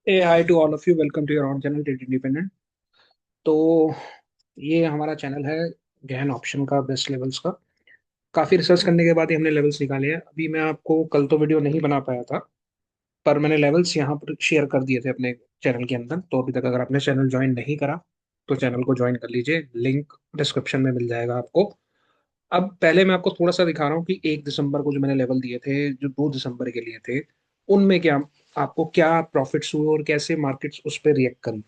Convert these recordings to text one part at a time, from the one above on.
A hi to all of you, welcome to your own channel TET independent. तो ये हमारा channel है गहन ऑप्शन का, बेस्ट लेवल्स का। काफ़ी रिसर्च करने के बाद ही हमने लेवल्स निकाले हैं। अभी मैं आपको कल तो वीडियो नहीं बना पाया था, पर मैंने लेवल्स यहाँ पर शेयर कर दिए थे अपने चैनल के अंदर। तो अभी तक अगर आपने चैनल ज्वाइन नहीं करा तो चैनल को ज्वाइन कर लीजिए, लिंक डिस्क्रिप्शन में मिल जाएगा आपको। अब पहले मैं आपको थोड़ा सा दिखा रहा हूँ कि 1 दिसंबर को जो मैंने लेवल दिए थे, जो 2 दिसंबर के लिए थे, उनमें क्या आपको क्या प्रॉफिट्स हुए और कैसे मार्केट्स उस पर रिएक्ट करी।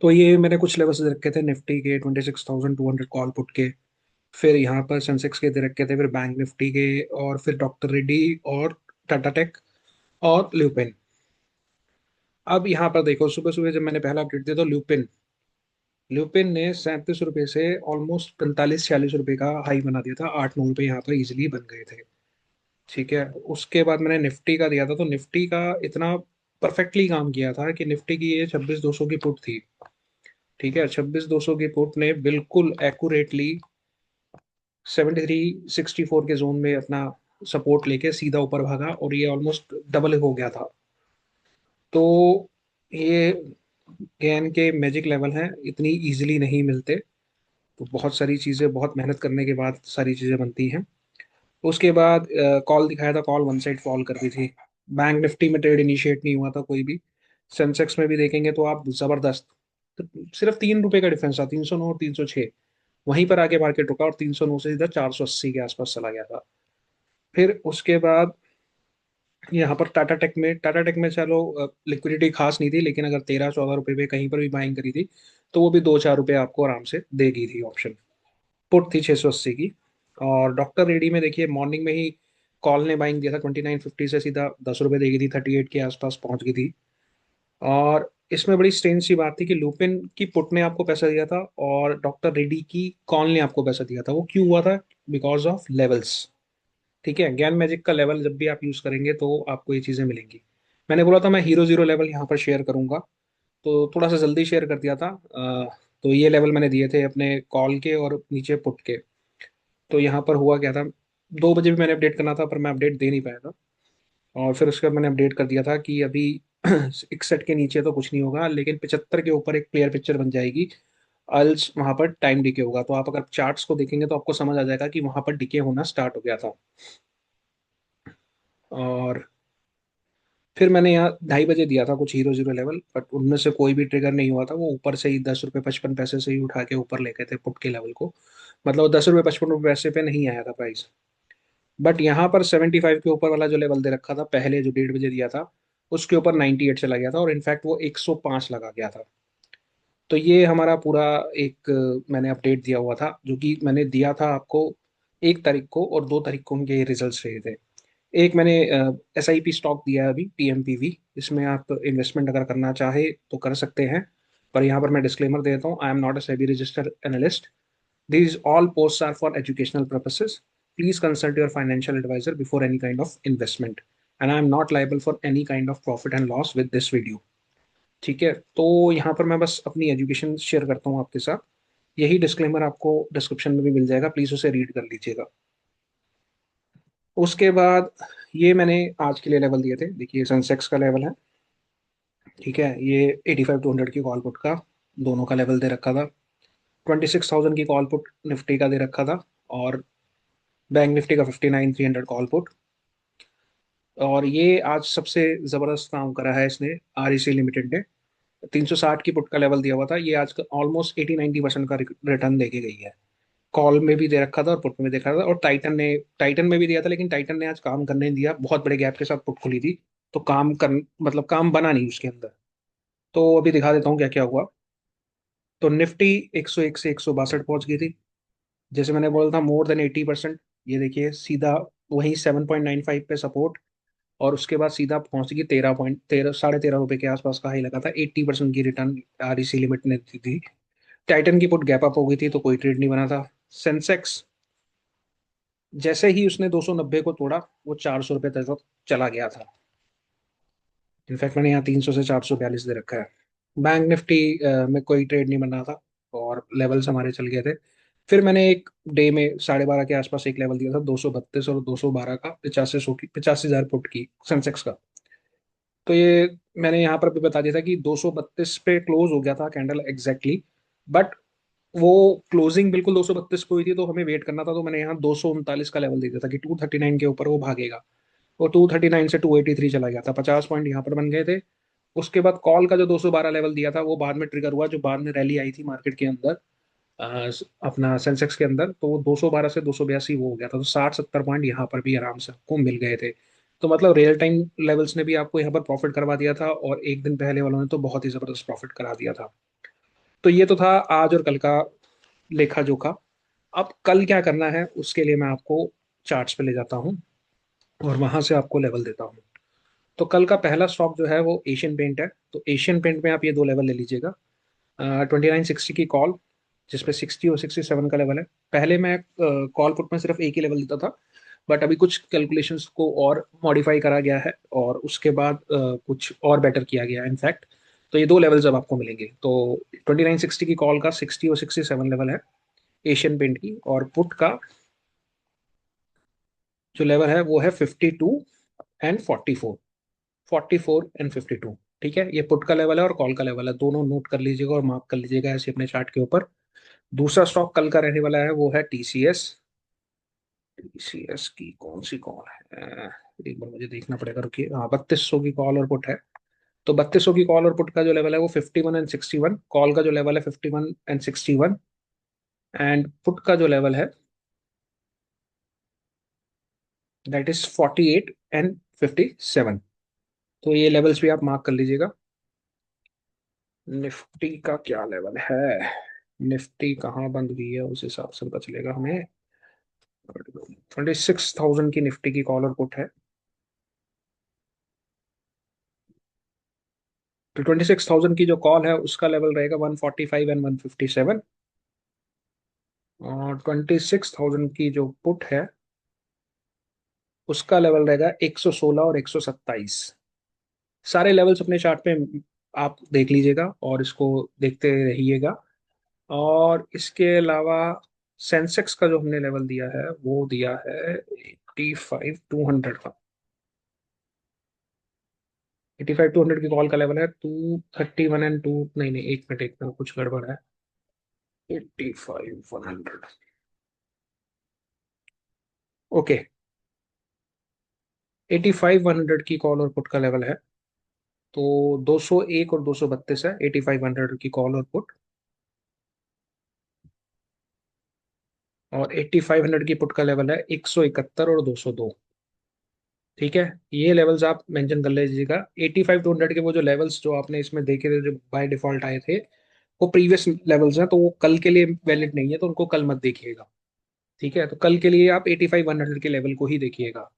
तो ये मैंने कुछ लेवल्स दे रखे थे निफ्टी के 26,200 कॉल पुट के। फिर यहाँ पर सेंसेक्स के दे रखे थे, फिर बैंक निफ्टी के, और फिर डॉक्टर रेड्डी और टाटा टेक और ल्यूपिन। अब यहाँ पर देखो, सुबह सुबह जब मैंने पहला अपडेट दिया तो ल्यूपिन ल्यूपिन ने 37 रुपये से ऑलमोस्ट 45-46 रुपये का हाई बना दिया था। 8-9 रुपये यहाँ पर इजिली बन गए थे। ठीक है, उसके बाद मैंने निफ्टी का दिया था, तो निफ्टी का इतना परफेक्टली काम किया था कि निफ्टी की ये 26,200 की पुट थी। ठीक है, 26,200 की पुट ने बिल्कुल एक्यूरेटली 73-64 के जोन में अपना सपोर्ट लेके सीधा ऊपर भागा, और ये ऑलमोस्ट डबल हो गया था। तो ये गेन के मैजिक लेवल हैं, इतनी इजीली नहीं मिलते। तो बहुत सारी चीज़ें, बहुत मेहनत करने के बाद सारी चीज़ें बनती हैं। उसके बाद कॉल दिखाया था, कॉल वन साइड फॉल कर दी थी। बैंक निफ्टी में ट्रेड इनिशिएट नहीं हुआ था कोई भी। सेंसेक्स में भी देखेंगे तो आप जबरदस्त, तो सिर्फ 3 रुपए का डिफरेंस था, 309 और 306। वहीं पर आके मार्केट रुका और 309 से सीधा 480 के आसपास चला गया था। फिर उसके बाद यहाँ पर टाटा टेक में चलो लिक्विडिटी खास नहीं थी, लेकिन अगर 13-14 रुपए पे कहीं पर भी बाइंग करी थी तो वो भी 2-4 रुपए आपको आराम से देगी थी। ऑप्शन पुट थी 680 की। और डॉक्टर रेडी में देखिए, मॉर्निंग में ही कॉल ने बाइंग दिया था 2950 से, सीधा 10 रुपए देगी थी, 38 के आसपास पहुंच गई थी। और इसमें बड़ी स्ट्रेंज सी बात थी कि लुपिन की पुट ने आपको पैसा दिया था और डॉक्टर रेड्डी की कॉल ने आपको पैसा दिया था। वो क्यों हुआ था? Because of levels. ठीक है, ज्ञान मैजिक का लेवल जब भी आप यूज करेंगे तो आपको ये चीजें मिलेंगी। मैंने बोला था मैं हीरो जीरो लेवल यहाँ पर शेयर करूंगा, तो थोड़ा सा जल्दी शेयर कर दिया था। तो ये लेवल मैंने दिए थे अपने कॉल के और नीचे पुट के। तो यहाँ पर हुआ क्या था, 2 बजे भी मैंने अपडेट करना था पर मैं अपडेट दे नहीं पाया था। और फिर उसके बाद मैंने अपडेट कर दिया था कि अभी 61 के नीचे तो कुछ नहीं होगा, लेकिन 75 के ऊपर एक क्लियर पिक्चर बन जाएगी। अल्स वहां पर टाइम डिके होगा। तो आप अगर चार्ट्स को देखेंगे तो आपको समझ आ जाएगा कि वहां पर डिके होना स्टार्ट हो गया था। और फिर मैंने यहाँ 2:30 बजे दिया था कुछ हीरो जीरो लेवल, बट उनमें से कोई भी ट्रिगर नहीं हुआ था। वो ऊपर से ही 10 रुपये 55 पैसे से ही उठा के ऊपर लेके थे पुट के लेवल को। मतलब 10 रुपये 55 पैसे पे नहीं आया था प्राइस। बट यहाँ पर 75 के ऊपर वाला जो लेवल दे रखा था पहले, जो 1:30 बजे दिया था, उसके ऊपर 98 चला गया था, और इनफैक्ट वो 105 लगा गया था। तो ये हमारा पूरा एक मैंने अपडेट दिया हुआ था, जो कि मैंने दिया था आपको 1 तारीख को, और 2 तारीख को उनके रिजल्ट्स रहे थे। एक मैंने SIP स्टॉक दिया है अभी, TMPV। इसमें आप इन्वेस्टमेंट अगर करना चाहे तो कर सकते हैं। पर यहाँ पर मैं डिस्क्लेमर देता हूँ, I am not a SEBI registered analyst. These all posts are for educational purposes. Please consult your financial advisor before any kind of investment. And I am not liable for any kind of profit and loss with this video. ठीक है, तो यहाँ पर मैं बस अपनी education share करता हूँ आपके साथ। यही डिस्क्लेमर आपको डिस्क्रिप्शन में भी मिल जाएगा, प्लीज उसे रीड कर लीजिएगा। उसके बाद ये मैंने आज के लिए लेवल दिए थे। देखिए, सेंसेक्स का लेवल है। ठीक है, ये 85-200 की कॉल पुट का दोनों का लेवल दे रखा था। 26,000 की कॉल पुट निफ्टी का दे रखा था, और बैंक निफ्टी का 59,300 कॉल पुट। और ये आज सबसे जबरदस्त काम करा है इसने, REC लिमिटेड ने। 360 की पुट का लेवल दिया हुआ था, ये आज का ऑलमोस्ट 80-90% का रिटर्न देके गई है। कॉल में भी दे रखा था और पुट में भी देखा था। और टाइटन में भी दिया था, लेकिन टाइटन ने आज काम करने नहीं दिया, बहुत बड़े गैप के साथ पुट खुली थी। तो काम कर मतलब काम बना नहीं उसके अंदर। तो अभी दिखा देता हूँ क्या क्या हुआ। तो निफ्टी 101 से 162 पहुंच गई थी। जैसे मैंने बोला था, मोर देन 80%। ये देखिए, सीधा वही 7.95 पे सपोर्ट, और उसके बाद सीधा पहुंच गई 13.13 साढ़े 13 रुपए के आसपास का हाई लगा था। 80% की रिटर्न REC लिमिट ने दी थी। टाइटन की पुट गैप अप हो गई थी, तो कोई ट्रेड नहीं बना था। सेंसेक्स जैसे ही उसने 290 को तोड़ा, वो 400 रुपये तक चला गया था। इनफैक्ट मैंने यहाँ 300 से 442 दे रखा है। बैंक निफ्टी में कोई ट्रेड नहीं बन रहा था, और लेवल्स हमारे चल गए थे। फिर मैंने एक डे में 12:30 के आसपास एक लेवल दिया था, 232 और 212 का, 8500 की, 85,000 पुट की सेंसेक्स का। तो ये मैंने यहाँ पर भी बता दिया था कि 232 पे क्लोज हो गया था कैंडल एग्जैक्टली, बट वो क्लोजिंग बिल्कुल 232 पे हुई थी, तो हमें वेट करना था। तो मैंने यहाँ 239 का लेवल दे दिया था कि 239 के ऊपर वो भागेगा। वो 239 से 283 चला गया था, 50 पॉइंट यहाँ पर बन गए थे। उसके बाद कॉल का जो 212 लेवल दिया था वो बाद में ट्रिगर हुआ, जो बाद में रैली आई थी मार्केट के अंदर, अपना सेंसेक्स के अंदर। तो वो 212 से 282 वो हो गया था, तो 60-70 पॉइंट यहाँ पर भी आराम से आपको मिल गए थे। तो मतलब रियल टाइम लेवल्स ने भी आपको यहाँ पर प्रॉफिट करवा दिया था, और एक दिन पहले वालों ने तो बहुत ही जबरदस्त प्रॉफिट करा दिया था। तो ये तो था आज और कल का लेखा जोखा। अब कल क्या करना है उसके लिए मैं आपको चार्ट्स पे ले जाता हूँ, और वहां से आपको लेवल देता हूँ। तो कल का पहला स्टॉक जो है वो एशियन पेंट है। तो एशियन पेंट में आप ये दो लेवल ले लीजिएगा। 2960 की कॉल, जिसपे 60 और 67 का लेवल है। पहले मैं कॉल पुट में सिर्फ एक ही लेवल देता था, बट अभी कुछ कैलकुलेशंस को और मॉडिफाई करा गया है, और उसके बाद कुछ और बेटर किया गया है इनफैक्ट। तो ये दो लेवल्स अब आपको मिलेंगे। तो 2960 की कॉल का 60 और 67 लेवल है एशियन पेंट की, और पुट का जो लेवल है वो है 52 एंड 44। 44 एंड 52। ठीक है, ये पुट का लेवल है और कॉल का लेवल है, दोनों नोट कर लीजिएगा और मार्क कर लीजिएगा ऐसे अपने चार्ट के ऊपर। दूसरा स्टॉक कल का रहने वाला है वो है टीसीएस। टीसीएस की कौन सी कॉल है, एक बार मुझे देखना पड़ेगा, रुकिए। हाँ, 3200 की कॉल और पुट है। तो 3200 की कॉल और पुट का जो लेवल है वो 51 एंड 61। कॉल का जो लेवल है 51 एंड 61, एंड पुट का जो लेवल है दैट इज 48 एंड 57। तो ये लेवल्स भी आप मार्क कर लीजिएगा। निफ्टी का क्या लेवल है, निफ्टी कहाँ बंद हुई है उस हिसाब से पता चलेगा हमें। 26,000 की निफ्टी की कॉल और पुट है। तो 26,000 की जो कॉल है उसका लेवल रहेगा 145 एंड 157, और 26,000 की जो पुट है उसका लेवल रहेगा 116 और 127। सारे लेवल्स अपने चार्ट पे आप देख लीजिएगा और इसको देखते रहिएगा। और इसके अलावा सेंसेक्स का जो हमने लेवल दिया है वो दिया है 85 200 का। 85 200 की कॉल का लेवल है 231 एंड टू, नहीं नहीं, एक मिनट कुछ गड़बड़ है। 85 100। ओके, 85 100 की कॉल और पुट का लेवल है। तो 201 और 232 है 85 100 की कॉल और पुट। और 85 100 की पुट का लेवल है 171 और 202। ठीक है, ये लेवल्स आप मेंशन कर लीजिएगा। 85 200 के वो जो लेवल्स जो आपने इसमें देखे थे, जो बाय डिफॉल्ट आए थे, वो प्रीवियस लेवल्स हैं, तो वो कल के लिए वैलिड नहीं है, तो उनको कल मत देखिएगा। ठीक है, तो कल के लिए आप 85 100 के लेवल को ही देखिएगा।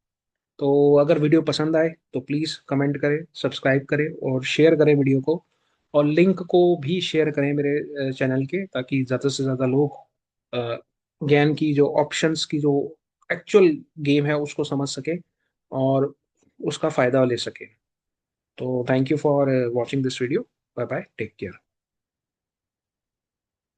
तो अगर वीडियो पसंद आए तो प्लीज़ कमेंट करें, सब्सक्राइब करें और शेयर करें वीडियो को। और लिंक को भी शेयर करें मेरे चैनल के, ताकि ज़्यादा से ज़्यादा लोग अ, ज्ञान की जो ऑप्शंस की जो एक्चुअल गेम है उसको समझ सके और उसका फ़ायदा ले सके। तो thank you for watching this video. Bye bye, take care.